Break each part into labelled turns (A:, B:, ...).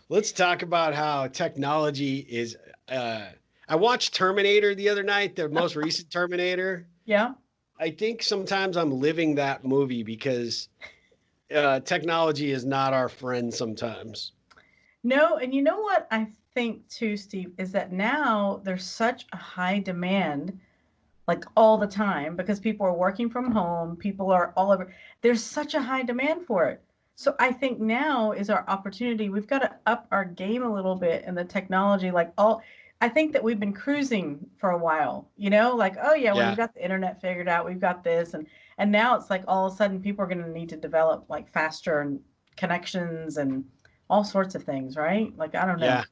A: Let's talk about how technology is. Uh, I watched Terminator the other night, the most recent Terminator.
B: Yeah.
A: I think sometimes I'm living that movie because technology is not our friend sometimes.
B: No, and you know what I think too, Steve, is that now there's such a high demand, like all the time, because people are working from home, people are all over. There's such a high demand for it. So I think now is our opportunity. We've got to up our game a little bit in the technology. I think that we've been cruising for a while, like, oh yeah, well, we've
A: Yeah,
B: got the internet figured out, we've got this, and now it's like all of a sudden people are going to need to develop like faster and connections and all sorts of things, right? Like, I don't know.
A: yeah,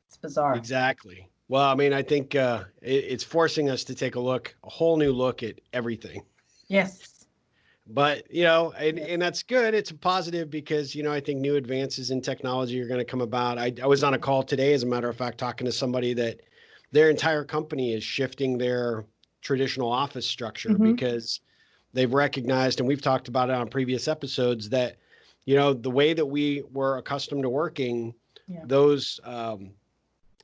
B: It's bizarre.
A: exactly. Well, I mean, I think it's forcing us to take a whole new look at everything.
B: Yes.
A: But and
B: Yes.
A: that's good. It's a positive because I think new advances in technology are going to come about. I was on a call today, as a matter of fact, talking to somebody that their entire company is shifting their traditional office structure
B: Mm-hmm.
A: because they've recognized, and we've talked about it on previous episodes, that the way that we were accustomed to working,
B: Yeah.
A: those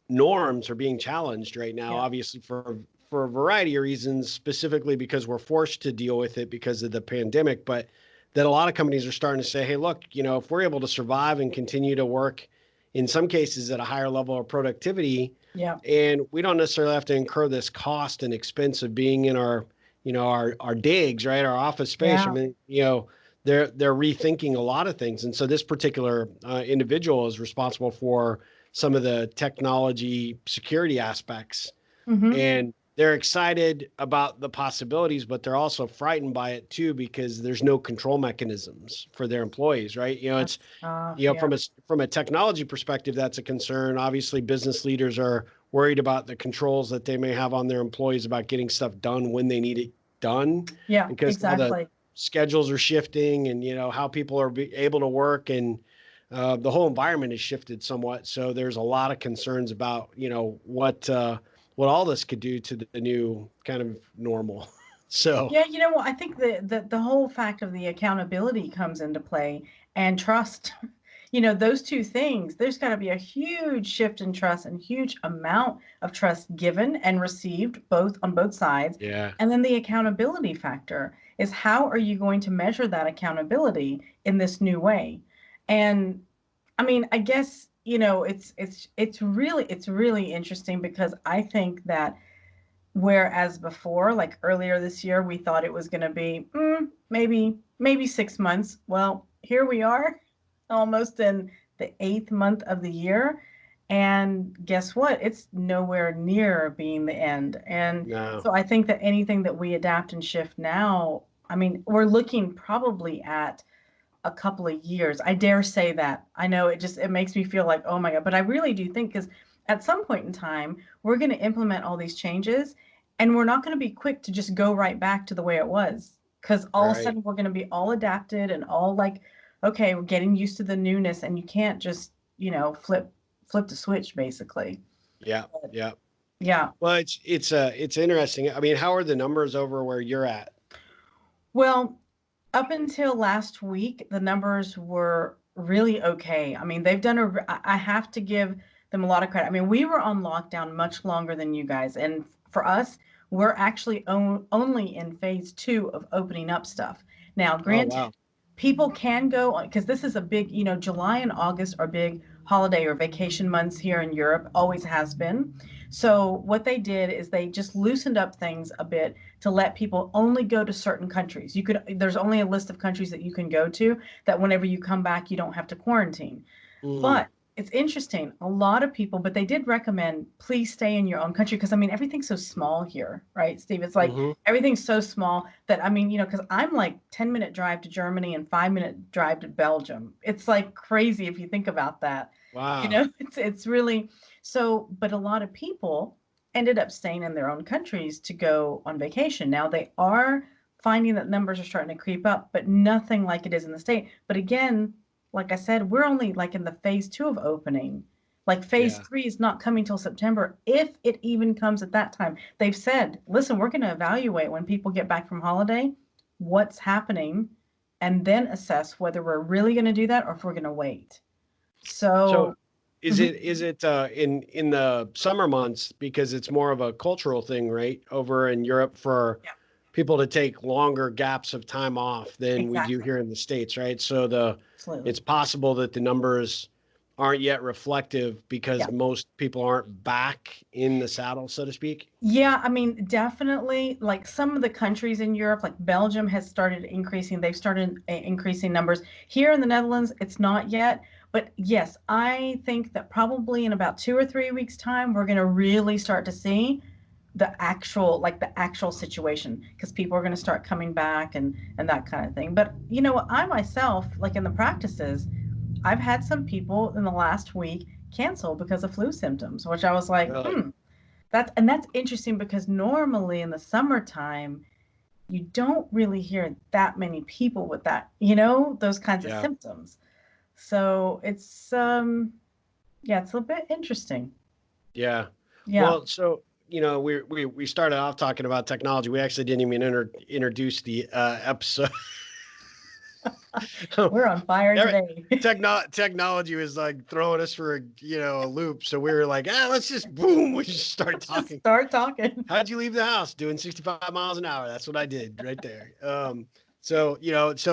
A: norms are being challenged right now,
B: Yeah.
A: obviously for a variety of reasons, specifically because we're forced to deal with it because of the pandemic. But that a lot of companies are starting to say, hey, look, if we're able to survive and continue to work in some cases at a higher level of productivity,
B: Yeah.
A: and we don't necessarily have to incur this cost and expense of being in our digs, right, our office space. I
B: Yeah.
A: mean, they're rethinking a lot of things, and so this particular individual is responsible for some of the technology security aspects,
B: Mm-hmm.
A: and they're excited about the possibilities, but they're also frightened by it too because there's no control mechanisms for their employees, right? It's
B: That's tough. Yeah.
A: from a technology perspective, that's a concern. Obviously, business leaders are worried about the controls that they may have on their employees about getting stuff done when they need it done,
B: Yeah.
A: because now the
B: Exactly.
A: schedules are shifting, and how people are able to work, and the whole environment has shifted somewhat. So there's a lot of concerns about what all this could do to the new kind of normal. So
B: Yeah. You know what? I think the whole fact of the accountability comes into play and trust. Those two things, there's got to be a huge shift in trust and huge amount of trust given and received both on both sides.
A: yeah,
B: And then the accountability factor is how are you going to measure that accountability in this new way? And I mean, I guess, it's really interesting because I think that whereas before, like earlier this year, we thought it was going to be maybe 6 months. Well, here we are, almost in the eighth month of the year. And guess what? It's nowhere near being the end. And
A: no,
B: so I think that anything that we adapt and shift now, I mean, we're looking probably at a couple of years. I dare say that. I know it makes me feel like, oh my God, but I really do think because at some point in time, we're going to implement all these changes and we're not going to be quick to just go right back to the way it was. Because all of a
A: right,
B: sudden we're going to be all adapted and all like, okay, we're getting used to the newness and you can't just, flip the switch basically.
A: yeah,
B: But
A: yeah.
B: yeah.
A: Well, it's interesting. I mean, how are the numbers over where you're at?
B: Well, up until last week, the numbers were really okay. I mean, they've done I have to give them a lot of credit. I mean, we were on lockdown much longer than you guys. And for us, we're actually only in phase two of opening up stuff. Now,
A: Oh,
B: granted,
A: wow.
B: people can go on because this is a big, July and August are big holiday or vacation months here in Europe, always has been. So, what they did is they just loosened up things a bit to let people only go to certain countries. There's only a list of countries that you can go to that whenever you come back, you don't have to quarantine.
A: Mm,
B: But it's interesting. A lot of people, but they did recommend please stay in your own country because I mean everything's so small here, right, Steve? It's like
A: mm-hmm.
B: everything's so small that I mean, because I'm like 10-minute drive to Germany and 5-minute drive to Belgium. It's like crazy if you think about that.
A: Wow.
B: It's really so. But a lot of people ended up staying in their own countries to go on vacation. Now they are finding that numbers are starting to creep up, but nothing like it is in the state. But again, like I said, we're only like in the phase two of opening. Like phase
A: Yeah.
B: three is not coming till September, if it even comes at that time. They've said, listen, we're going to evaluate when people get back from holiday what's happening and then assess whether we're really going to do that or if we're going to wait.
A: So
B: So,
A: Is it in the summer months because it's more of a cultural thing, right? Over in Europe for
B: Yeah,
A: people to take longer gaps of time off than we do
B: exactly.
A: here in the States, right? So the
B: Absolutely.
A: it's possible that the numbers aren't yet reflective because
B: Yeah.
A: most people aren't back in the saddle, so to speak.
B: Yeah, I mean, definitely, like some of the countries in Europe, like Belgium has started increasing. They've started increasing numbers. Here in the Netherlands, it's not yet. But yes, I think that probably in about 2 or 3 weeks' time, we're going to really start to see the actual situation because people are going to start coming back and that kind of thing. But I myself, like in the practices, I've had some people in the last week cancel because of flu symptoms, which I was like,
A: Really?
B: that's interesting because normally in the summertime, you don't really hear that many people with those kinds of
A: Yeah.
B: symptoms. So yeah, it's a bit interesting.
A: Yeah.
B: Yeah.
A: Well, so we started off talking about technology. We actually didn't even introduce the episode.
B: We're on fire
A: Every-
B: today.
A: Technology was like throwing us for a loop. So we were like, let's just boom, we just start
B: Let's just
A: talking.
B: start talking.
A: How'd you leave the house? Doing 65 miles an hour. That's what I did right there. So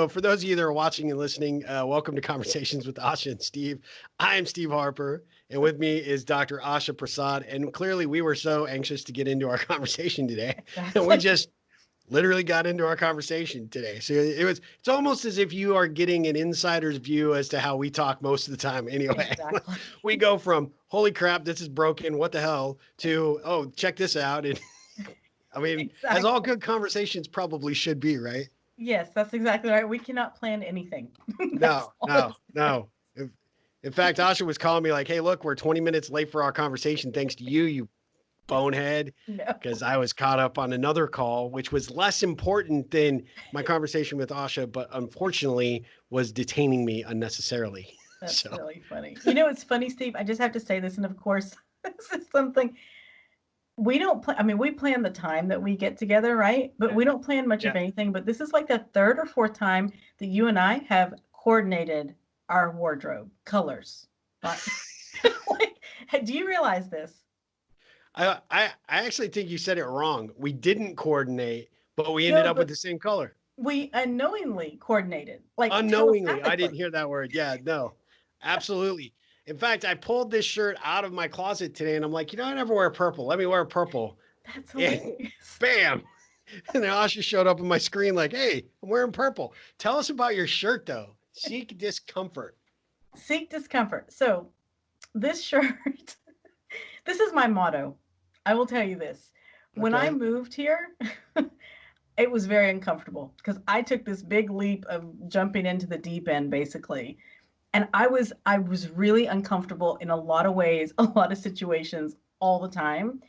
A: for those of you that are watching and listening, welcome to Conversations with Asha and Steve. I am Steve Harper, and with me is Dr. Asha Prasad. And clearly, we were so anxious to get into our conversation today, and we
B: Exactly.
A: just literally got into our conversation today. So it's almost as if you are getting an insider's view as to how we talk most of the time anyway.
B: Exactly.
A: We go from holy crap, this is broken, what the hell, to oh, check this out. And I mean, as all
B: Exactly.
A: good conversations probably should be, right?
B: Yes, that's exactly right. We cannot plan anything. That's
A: No,
B: all it
A: no, no. In fact, Asha was calling me like, hey, look, we're 20 minutes late for our conversation thanks to you bonehead,
B: is.
A: because
B: No,
A: I was caught up on another call, which was less important than my conversation with Asha, but unfortunately was detaining me unnecessarily.
B: that's
A: So,
B: really funny. It's funny, Steve. I just have to say this, and of course, this is something we don't plan. I mean, we plan the time that we get together, right? But
A: yeah,
B: we don't plan much of
A: yeah.
B: anything. But this is like the third or fourth time that you and I have coordinated our wardrobe colors. Like, like, do you realize this?
A: I actually think you said it wrong. We didn't coordinate, but we ended
B: No,
A: up with
B: but
A: the same color.
B: we unknowingly coordinated, like
A: Unknowingly. I didn't
B: telepathically.
A: hear that word. Yeah, no, absolutely. In fact, I pulled this shirt out of my closet today and I'm like, I never wear purple. Let me wear purple.
B: That's
A: And
B: hilarious.
A: bam. And then Asha showed up on my screen like, hey, I'm wearing purple. Tell us about your shirt though. Seek discomfort.
B: Seek discomfort. So this shirt, this is my motto. I will tell you this. When I
A: Okay.
B: moved here, it was very uncomfortable because I took this big leap of jumping into the deep end basically. And I was really uncomfortable in a lot of ways, a lot of situations all the time.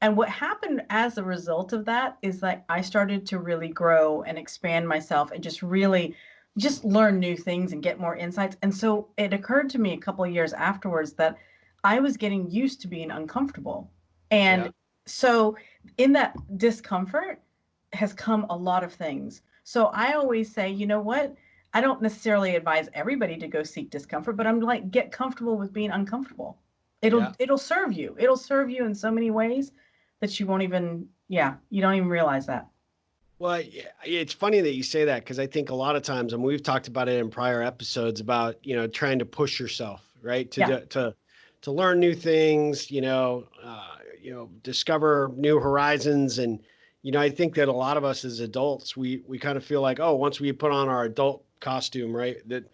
B: And what happened as a result of that is that I started to really grow and expand myself and just really just learn new things and get more insights. And so it occurred to me a couple of years afterwards that I was getting used to being uncomfortable.
A: Yeah.
B: And so in that discomfort has come a lot of things. So I always say, you know what? I don't necessarily advise everybody to go seek discomfort, but I'm like, get comfortable with being uncomfortable. It'll
A: Yeah.
B: it'll serve you. It'll serve you in so many ways that you won't even, yeah, you don't even realize that.
A: Well, yeah, it's funny that you say that because I think a lot of times, and we've talked about it in prior episodes about trying to push yourself, right? To
B: Yeah,
A: do- to learn new things, discover new horizons, and I think that a lot of us as adults, we kind of feel like, oh, once we put on our adult costume, right, that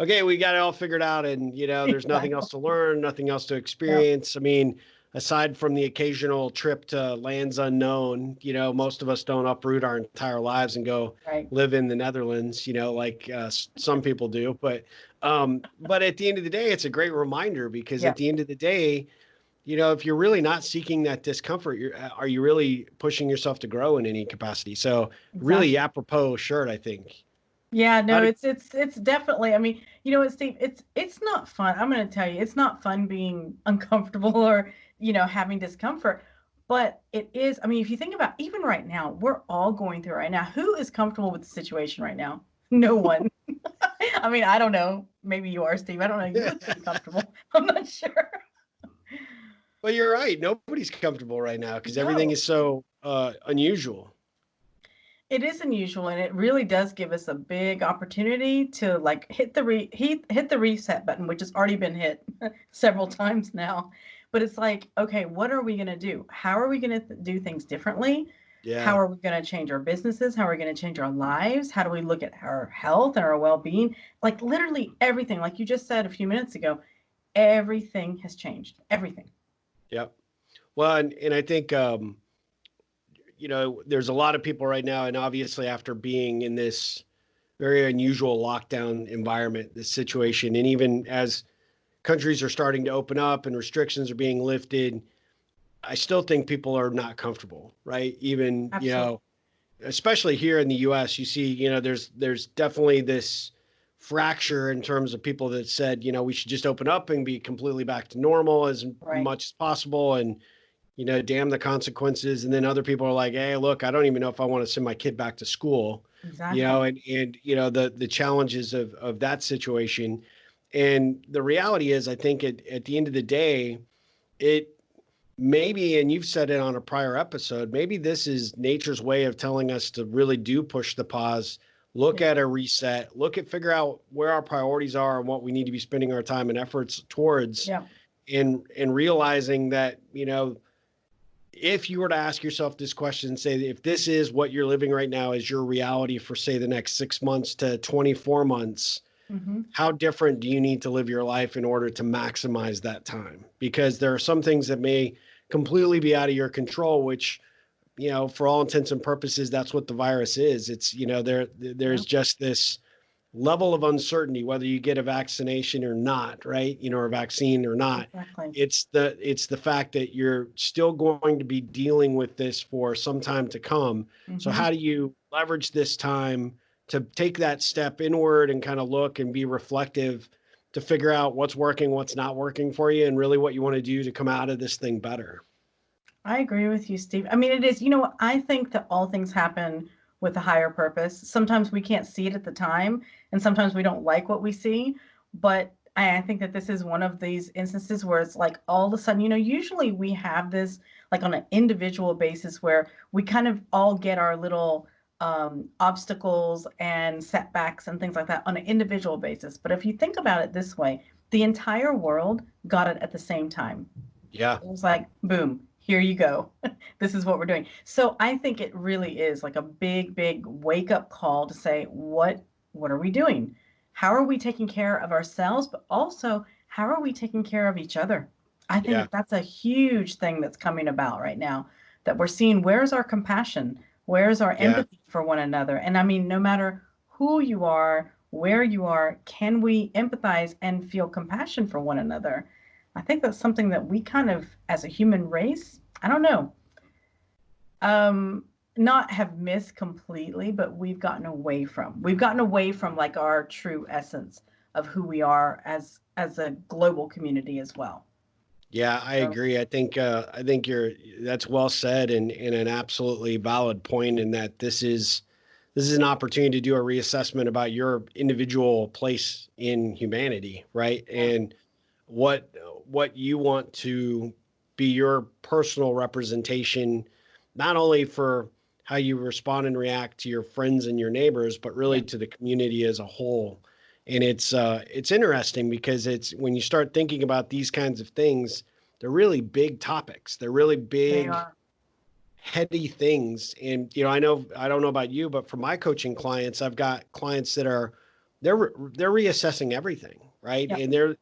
A: okay, we got it all figured out, and there's nothing else
B: exactly.
A: to learn, nothing else to
B: Yeah,
A: experience. I mean, aside from the occasional trip to lands unknown, most of us don't uproot our entire lives and go
B: right.
A: live in the Netherlands, like some people do. But at the end of the day, it's a great reminder because
B: Yeah,
A: at the end of the day, if you're really not seeking that discomfort, are you really pushing yourself to grow in any capacity? So really
B: exactly.
A: apropos shirt, I think.
B: Yeah,
A: How
B: no,
A: did
B: it's definitely. I mean, you know what, Steve? It's not fun. I'm going to tell you, it's not fun being uncomfortable or having discomfort. But it is. I mean, if you think about even right now, we're all going through it right now. Who is comfortable with the situation right now? No one. I mean, I don't know. Maybe you are, Steve. I don't know. You look pretty comfortable. I'm not sure.
A: Well, you're right. Nobody's comfortable right now because everything
B: No,
A: is so unusual.
B: it is unusual, and it really does give us a big opportunity to like hit the reset button, which has already been hit several times now. But it's like, okay, what are we going to do? How are we going to do things differently? How
A: Yeah.
B: are we going to change our businesses? How are we going to change our lives? How do we look at our health and our well-being? Like literally everything, like you just said a few minutes ago, everything has changed. Everything.
A: Yep. Well, and I think there's a lot of people right now, and obviously after being in this very unusual lockdown environment, this situation, and even as countries are starting to open up and restrictions are being lifted, I still think people are not comfortable, right? Even,
B: Absolutely.
A: especially here in the US, you see, there's definitely this fracture in terms of people that said, we should just open up and be completely back to normal as
B: Right.
A: much as possible. And damn the consequences. And then other people are like, hey, look, I don't even know if I want to send my kid back to school,
B: Exactly.
A: and the challenges of that situation. And the reality is, I think at the end of the day, it maybe, and you've said it on a prior episode, maybe this is nature's way of telling us to really do push the pause, look
B: Yeah.
A: at a reset, figure out where our priorities are and what we need to be spending our time and efforts towards,
B: Yeah.
A: and realizing that, if you were to ask yourself this question, say if this is what you're living right now is your reality for say the next 6 months to 24 months,
B: Hmm.
A: how different do you need to live your life in order to maximize that time? Because there are some things that may completely be out of your control, which, for all intents and purposes, that's what the virus is. It's,
B: Yeah.
A: there's just this level of uncertainty whether you get a vaccination or not, right? Or a vaccine or not.
B: Exactly.
A: It's the fact that you're still going to be dealing with this for some time to come. So
B: Hmm.
A: how do you leverage this time to take that step inward and kind of look and be reflective to figure out what's working, what's not working for you, and really what you want to do to come out of this thing better?
B: I agree with you, Steve. I mean, it is, I think that all things happen with a higher purpose. Sometimes we can't see it at the time, and sometimes we don't like what we see. But I think that this is one of these instances where it's like all of a sudden, usually we have this like on an individual basis where we kind of all get our little obstacles and setbacks and things like that on an individual basis. But if you think about it this way, the entire world got it at the same time.
A: Yeah.
B: It was like, boom, here you go. This is what we're doing. So I think it really is like a big, big wake up call to say, what are we doing? How are we taking care of ourselves, but also how are we taking care of each other? I think
A: Yeah.
B: that that's a huge thing that's coming about right now that we're seeing. Where's our compassion? Where's our
A: Yeah.
B: empathy for one another? And I mean, no matter who you are, where you are, can we empathize and feel compassion for one another? I think that's something that we kind of, as a human race, I don't know, not have missed completely, but we've gotten away from. We've gotten away from like our true essence of who we are as a global community as well.
A: Yeah, I
B: So
A: agree. I think that's well said, and an absolutely valid point in that this is an opportunity to do a reassessment about your individual place in humanity, right?
B: yeah,
A: And what what you want to be your personal representation, not only for how you respond and react to your friends and your neighbors, but
B: yeah,
A: really to the community as a whole. And it's interesting because it's when you start thinking about these kinds of things, they're really big topics. They're really
B: they
A: big,
B: are.
A: heady things. And I don't know about you, but for my coaching clients, I've got clients that are they're reassessing everything, right?
B: Yeah,
A: And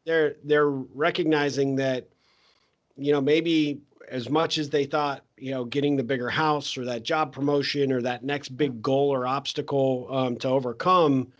A: they're recognizing that, maybe as much as they thought, getting the bigger house or that job promotion or that next
B: yeah,
A: big goal or obstacle to overcome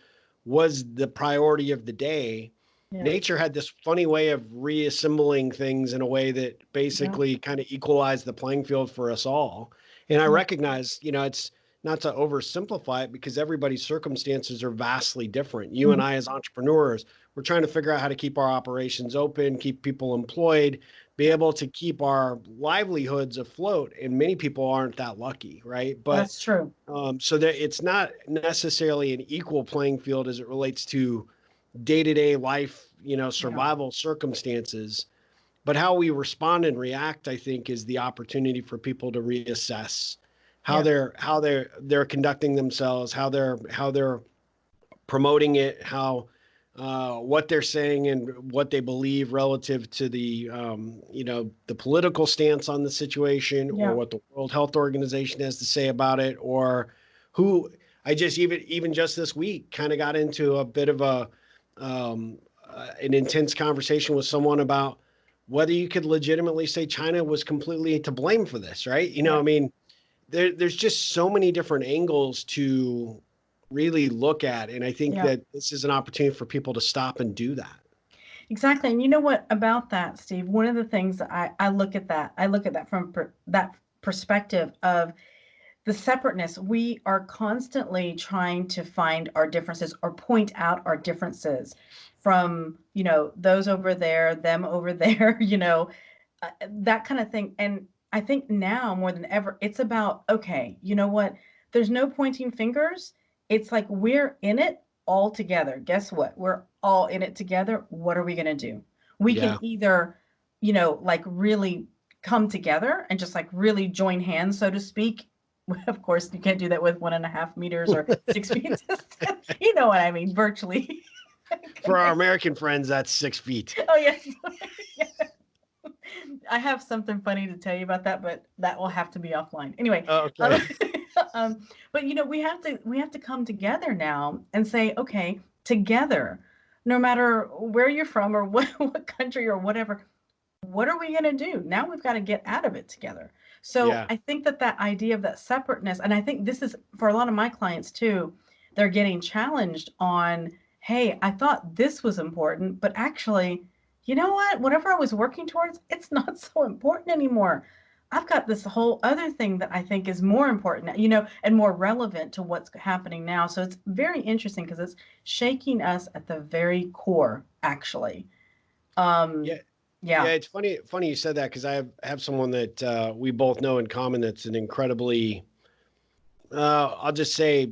A: was the priority of the day.
B: yeah,
A: Nature had this funny way of reassembling things in a way that
B: yeah,
A: basically kind of equalized the playing field for us all. And I
B: yeah,
A: recognize, it's not to oversimplify it because everybody's circumstances are vastly different. You and
B: mhm,
A: I, as entrepreneurs, we're trying to figure out how to keep our operations open, keep people employed, be
B: yeah.
A: able to keep our livelihoods afloat. And many people aren't that lucky, right? But
B: That's true.
A: so that it's not necessarily an equal playing field as it relates to, day-to-day life,
B: Yeah.
A: survival circumstances. But how we respond and react, I think, is the opportunity for people to reassess how
B: Yeah.
A: they're conducting themselves, how they're promoting it, how what they're saying and what they believe relative to the political stance on the situation, or
B: Yeah.
A: what the World Health Organization has to say about it, or who I just even just this week kind of got into a bit of an intense conversation with someone about whether you could legitimately say China was completely to blame for this, right?
B: Yeah.
A: I mean, there's just so many different angles to really look at. And I think
B: Yeah.
A: that this is an opportunity for people to stop and do that.
B: Exactly. And you know what about that, Steve? One of the things that I look at that, I look at that from that perspective of the separateness. We are constantly trying to find our differences or point out our differences from, those over there, them over there, that kind of thing. And I think now more than ever, it's about, okay, you know what? There's no pointing fingers. It's like we're in it all together. Guess what? We're all in it together. What are we going to do? We can
A: Yeah.
B: either, like really come together and just like really join hands, so to speak. Of course, you can't do that with 1.5 meters or 6 feet distance. You know what I mean? Virtually.
A: For our
B: Connect.
A: American friends, that's 6 feet.
B: Oh, yes. Yeah. I have something funny to tell you about that, but that will have to be offline. Anyway,
A: Okay.
B: um, but we have to come together now and say, okay, together, no matter where you're from or what country or whatever, what are we going to do? Now we've got to get out of it together. So
A: Yeah.
B: I think that idea of that separateness, and I think this is for a lot of my clients too, they're getting challenged on, hey, I thought this was important, but actually, you know what? Whatever I was working towards, it's not so important anymore. I've got this whole other thing that I think is more important, and more relevant to what's happening now. So it's very interesting because it's shaking us at the very core, actually.
A: Yeah.
B: Um,
A: Yeah.
B: yeah,
A: It's funny you said that, because I have someone that we both know in common that's an incredibly, I'll just say,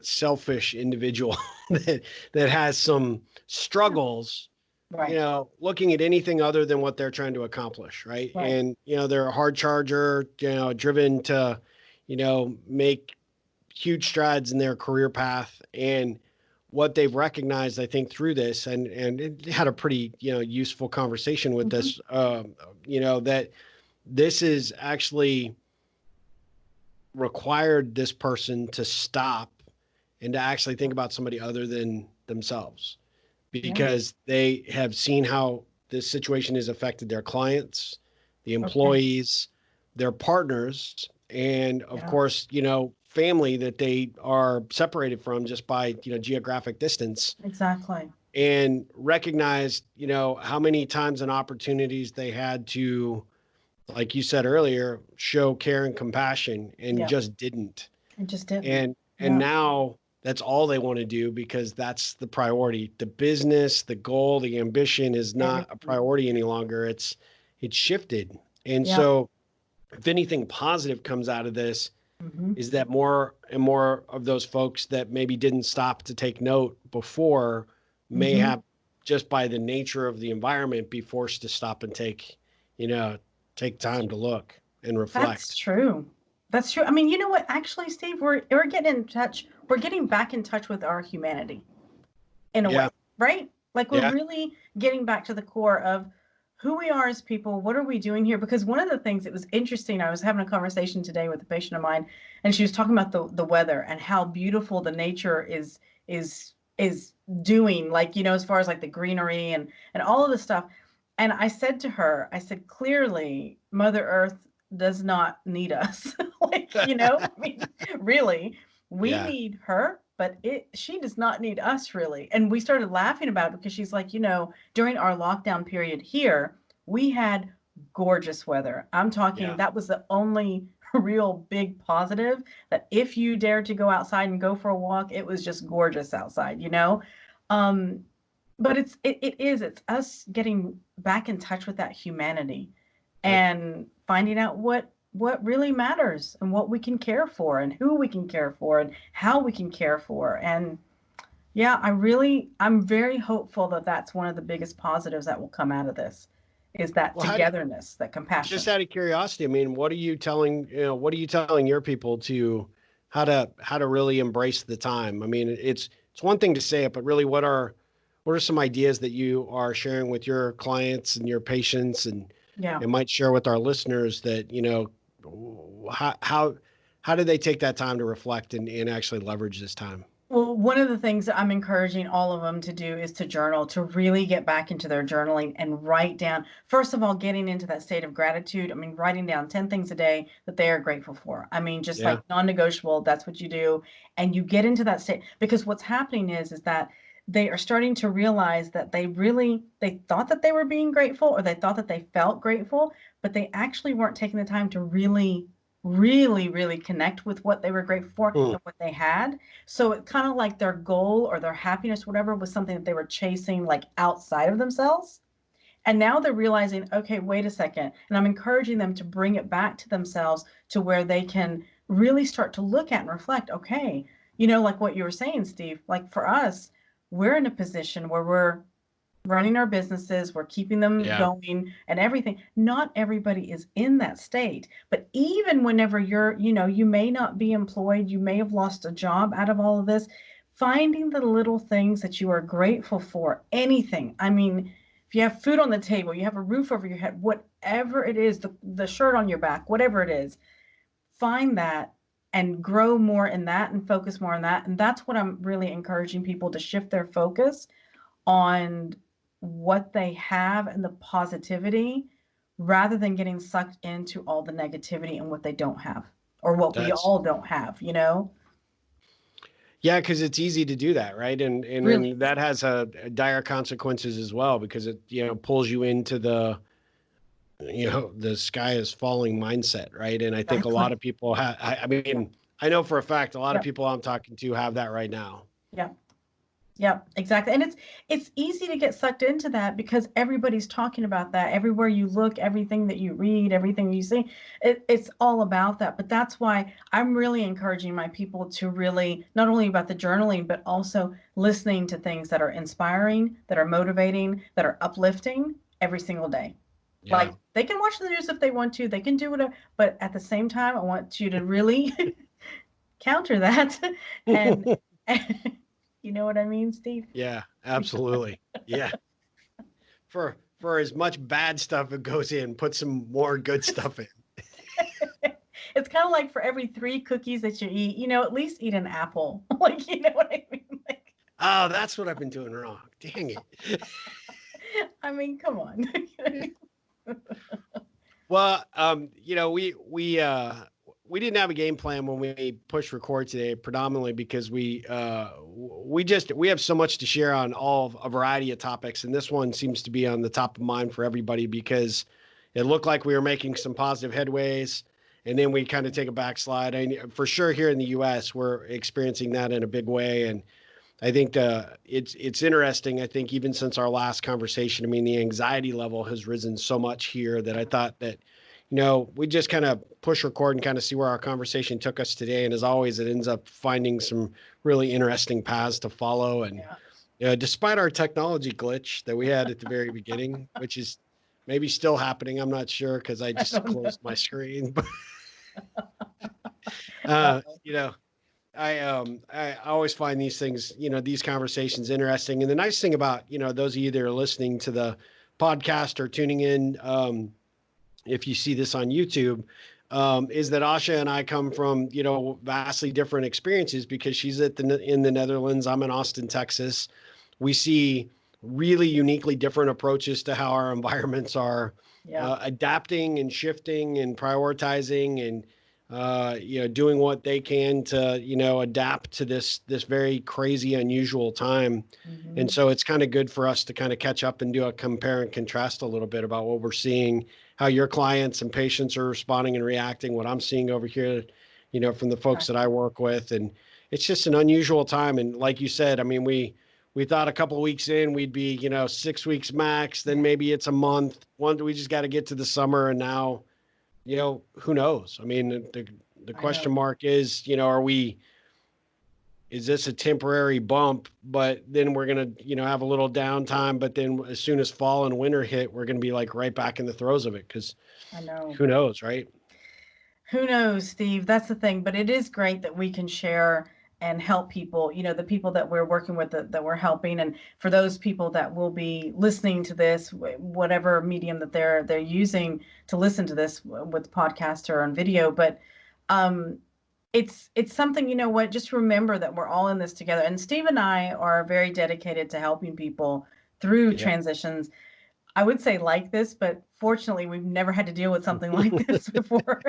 A: selfish individual that has some
B: yeah,
A: struggles,
B: right,
A: looking at anything other than what they're trying to accomplish, right?
B: right.
A: And they're a hard charger, driven to, make huge strides in their career path. And what they've recognized, I think, through this, and it had a pretty, useful conversation with
B: Hmm.
A: us, that this is actually required this person to stop and to actually think about somebody other than themselves,
B: Yeah.
A: because they have seen how this situation has affected their clients, the
B: Okay.
A: employees, their partners, and of
B: Yeah.
A: course, family that they are separated from just by, geographic distance,
B: Exactly.
A: and recognized, how many times and opportunities they had to, like you said earlier, show care and compassion, and
B: Yeah.
A: just didn't.
B: It just didn't.
A: And
B: Yeah.
A: now that's all they want to do, because that's the priority. The business, the goal, the ambition is not a
B: Everything.
A: priority any longer. It's shifted. And
B: Yeah.
A: so if anything positive comes out of this,
B: Hmm.
A: is that more and more of those folks that maybe didn't stop to take note before may
B: Hmm.
A: have, just by the nature of the environment, be forced to stop and you know, take
B: That's
A: time to look and
B: that's
A: reflect.
B: true. That's true. I mean, you know what? Actually, Steve, we're getting in touch. We're getting back in touch with our humanity in a
A: Yeah.
B: way, right? Like we're
A: Yeah.
B: really getting back to the core of who we are as people. What are we doing here? Because one of the things that was interesting, I was having a conversation today with a patient of mine, and she was talking about the weather and how beautiful the nature is doing, like, as far as like the greenery and all of the stuff. And I said to her, I said, clearly, Mother Earth does not need us. Like, I mean, really, we
A: Yeah.
B: need her, but she does not need us really. And we started laughing about it because she's like, during our lockdown period here, we had gorgeous weather. I'm talking,
A: Yeah.
B: that was the only real big positive, that if you dared to go outside and go for a walk, it was just gorgeous outside. Um, but it's us getting back in touch with that humanity
A: Yep.
B: and finding out what really matters and what we can care for and who we can care for and how we can care for. And Yeah, I'm very hopeful that that's one of the biggest positives that will come out of this is that
A: Well, how do
B: togetherness, that
A: just
B: compassion.
A: out of curiosity, I mean, what are you telling your people to how to really embrace the time? I mean, it's one thing to say it, but really what are some ideas that you are sharing with your clients and your patients
B: Yeah.
A: and might share with our listeners that, how how do they take that time to reflect and actually leverage this time?
B: Well, one of the things that I'm encouraging all of them to do is to journal, to really get back into their journaling and write down, first of all, getting into that state of gratitude. I mean, writing down 10 things a day that they are grateful for. I mean, just
A: Yeah.
B: like non-negotiable, that's what you do. And you get into that state because what's happening is that they are starting to realize that they thought that they were being grateful or they thought that they felt grateful, but they actually weren't taking the time to really connect with what they were grateful for
A: Hmm.
B: and what they had. So it kind of like their goal or their happiness, whatever, was something that they were chasing like outside of themselves. And now they're realizing, okay, wait a second. And I'm encouraging them to bring it back to themselves to where they can really start to look at and reflect, okay, like what you were saying, Steve, like for us, we're in a position where we're running our businesses, we're keeping them
A: Yeah.
B: going and everything. Not everybody is in that state. But even whenever you may not be employed, you may have lost a job out of all of this, finding the little things that you are grateful for, anything. I mean, if you have food on the table, you have a roof over your head, whatever it is, the shirt on your back, whatever it is, find that and grow more in that and focus more on that. And that's what I'm really encouraging people to shift their focus on what they have and the positivity rather than getting sucked into all the negativity and what they don't have or what we
A: That's
B: all don't have.
A: Yeah, because it's easy to do that, right? And
B: Really
A: then that
B: easy.
A: has dire consequences as well because it pulls you into the sky is falling mindset, right? And I think a lot
B: Exactly.
A: of people have. I
B: Yeah.
A: mean, I know for a fact a lot of
B: Yep.
A: people I'm talking to have that right now.
B: Yep. Yeah, exactly. And it's easy to get sucked into that because everybody's talking about that. Everywhere you look, everything that you read, everything you see, it's all about that. But that's why I'm really encouraging my people to really not only about the journaling, but also listening to things that are inspiring, that are motivating, that are uplifting every single day.
A: Yeah.
B: Like they can watch the news if they want to, they can do whatever, but at the same time, I want you to really counter that and you know what I mean, Steve?
A: Yeah, absolutely. Yeah. For as much bad stuff it goes in, put some more good stuff in.
B: It's kind of like for every 3 cookies that you eat, at least eat an apple. Like, you know what I mean? Like,
A: Oh, that's what I've been doing wrong. Dang it.
B: I mean, come on.
A: Well, we didn't have a game plan when we pushed record today, predominantly because we have so much to share on a variety of topics, and this one seems to be on the top of mind for everybody because it looked like we were making some positive headways, and then we kind of take a backslide. And for sure, here in the U.S., we're experiencing that in a big way, and I think it's interesting. I think even since our last conversation, I mean, the anxiety level has risen so much here that I thought that, we just kind of push record and kind of see where our conversation took us today. And as always, it ends up finding some really interesting paths to follow. And
B: Yeah,
A: despite our technology glitch that we had at the very beginning, which is maybe still happening, I'm not sure because I
B: I
A: just
B: don't know.
A: closed my screen. But
B: Uh-oh.
A: you know, I always find these things, these conversations interesting. And the nice thing about, those of you that are listening to the podcast or tuning in, if you see this on YouTube, is that Asha and I come from, vastly different experiences because she's in the Netherlands. I'm in Austin, Texas. We see really uniquely different approaches to how our environments are
B: Yeah.
A: adapting and shifting and prioritizing and doing what they can to adapt to this very crazy, unusual time. And
B: Hmm.
A: so it's kind of good for us to kind of catch up and do a compare and contrast a little bit about what we're seeing, how your clients and patients are responding and reacting, what I'm seeing over here, from the folks that I
B: Exactly.
A: work with. And it's just an unusual time. And like you said, I mean, we thought a couple of weeks in we'd be 6 weeks max, then maybe it's a month. We just got to get to the summer, and now who knows? I mean, the
B: I
A: question
B: know.
A: mark is, are we is this a temporary bump, but then we're going to, have a little downtime, but then as soon as fall and winter hit, we're going to be like right back in the throes of it, because
B: I know.
A: who knows, right?
B: Who knows, Steve? That's the thing. But it is great that we can share and help people, the people that we're working with, that we're helping. And for those people that will be listening to this, whatever medium that they're using to listen to this, with podcast or on video. But um, it's something, what, just remember that we're all in this together. And Steve and I are very dedicated to helping people through
A: Yeah.
B: transitions. I would say like this, but fortunately, we've never had to deal with something like this before.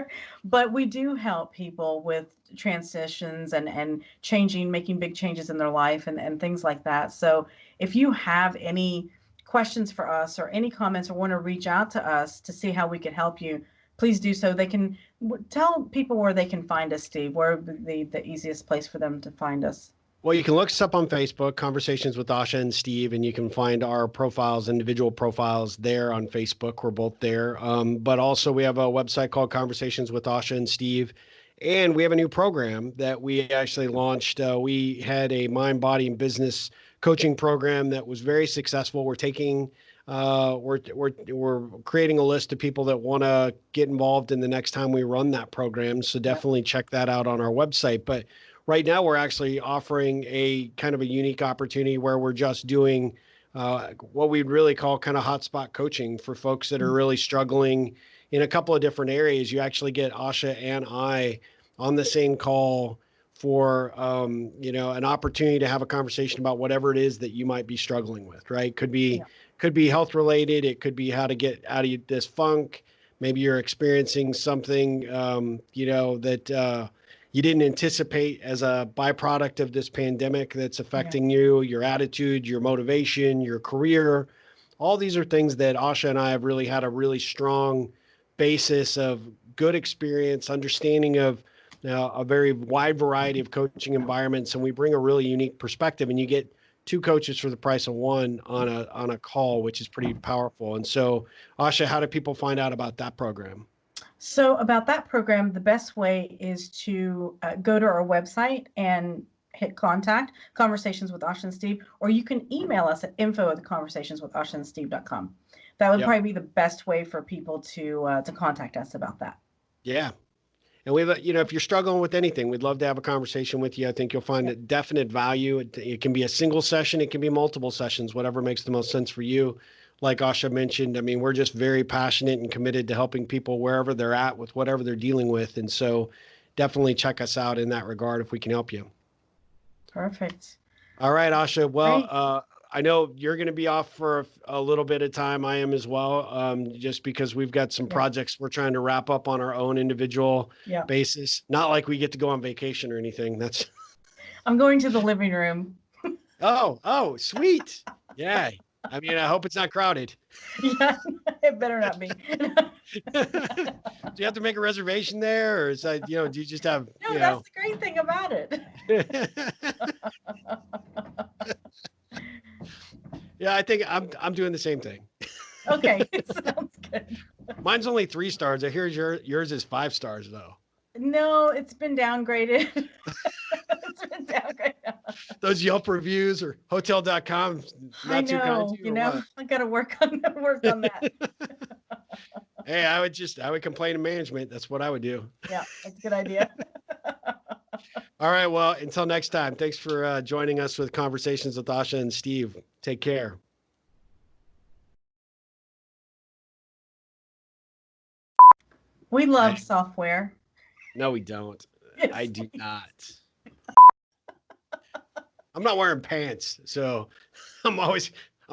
B: But we do help people with transitions and changing, making big changes in their life, and things like that. So if you have any questions for us or any comments, or want to reach out to us to see how we could help you, please do so. They can tell people where they can find us, Steve. Where would be the easiest place for them to find us?
A: Well, you can look us up on Facebook, Conversations with Asha and Steve, and you can find our profiles, individual profiles there on Facebook. We're both there. But also, we have a website called Conversations with Asha and Steve. And we have a new program that we actually launched. We had a mind, body, and business coaching program that was very successful. We're creating a list of people that want to get involved in the next time we run that program. So
B: Yep.
A: definitely check that out on our website. But right now, we're actually offering a kind of a unique opportunity where we're just doing what we'd really call kind of hotspot coaching for folks that are really struggling in a couple of different areas. You actually get Asha and I on the same call for an opportunity to have a conversation about whatever it is that you might be struggling with. Right?
B: Yeah.
A: Could be health related. It could be how to get out of this funk. Maybe you're experiencing something that you didn't anticipate as a byproduct of this pandemic that's
B: Yeah.
A: affecting you, your attitude, your motivation, your career. All these are things that Asha and I have really had a really strong basis of good experience, understanding of a very wide variety of coaching environments, and we bring a really unique perspective. And you get two coaches for the price of one on a call, which is pretty powerful. And so, Asha, how do people find out about that program?
B: So about that program, the best way is to go to our website and hit contact, Conversations with Asha and Steve, or you can email us at info@conversationswithashaandsteve.com. That would
A: Yep.
B: probably be the best way for people to contact us about that.
A: Yeah. And if you're struggling with anything, we'd love to have a conversation with you. I think you'll find a
B: Yep.
A: definite value. It can be a single session, it can be multiple sessions, whatever makes the most sense for you. Like Asha mentioned, I mean, we're just very passionate and committed to helping people wherever they're at with whatever they're dealing with. And so definitely check us out in that regard if we can help you.
B: Perfect.
A: All right, Asha. Well,
B: Great.
A: I know you're going to be off for a little bit of time. I am as well, just because we've got some
B: Yeah.
A: projects we're trying to wrap up on our own individual
B: Yeah.
A: basis. Not like we get to go on vacation or anything. That's
B: I'm going to the living room.
A: oh, sweet. Yeah. I mean, I hope it's not crowded.
B: Yeah, it better not be.
A: Do you have to make a reservation there, or is that do you just have
B: No, that's the great thing about it.
A: Yeah, I think I'm doing the same thing.
B: Okay, sounds good.
A: Mine's only 3 stars. I hear yours is 5 stars though.
B: No, it's been downgraded. It's been downgraded.
A: Those Yelp reviews or hotel.com
B: I
A: not too kind
B: know,
A: to you or what?
B: I got to work on that.
A: Hey, I would complain to management. That's what I would do.
B: Yeah, that's a good idea.
A: All right. Well, until next time, thanks for joining us with Conversations with Asha and Steve. Take care.
B: We love
A: I,
B: software.
A: no, we don't. I
B: Yes.
A: do not. I'm not wearing pants, so I'm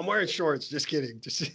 A: wearing shorts. Just kidding. Just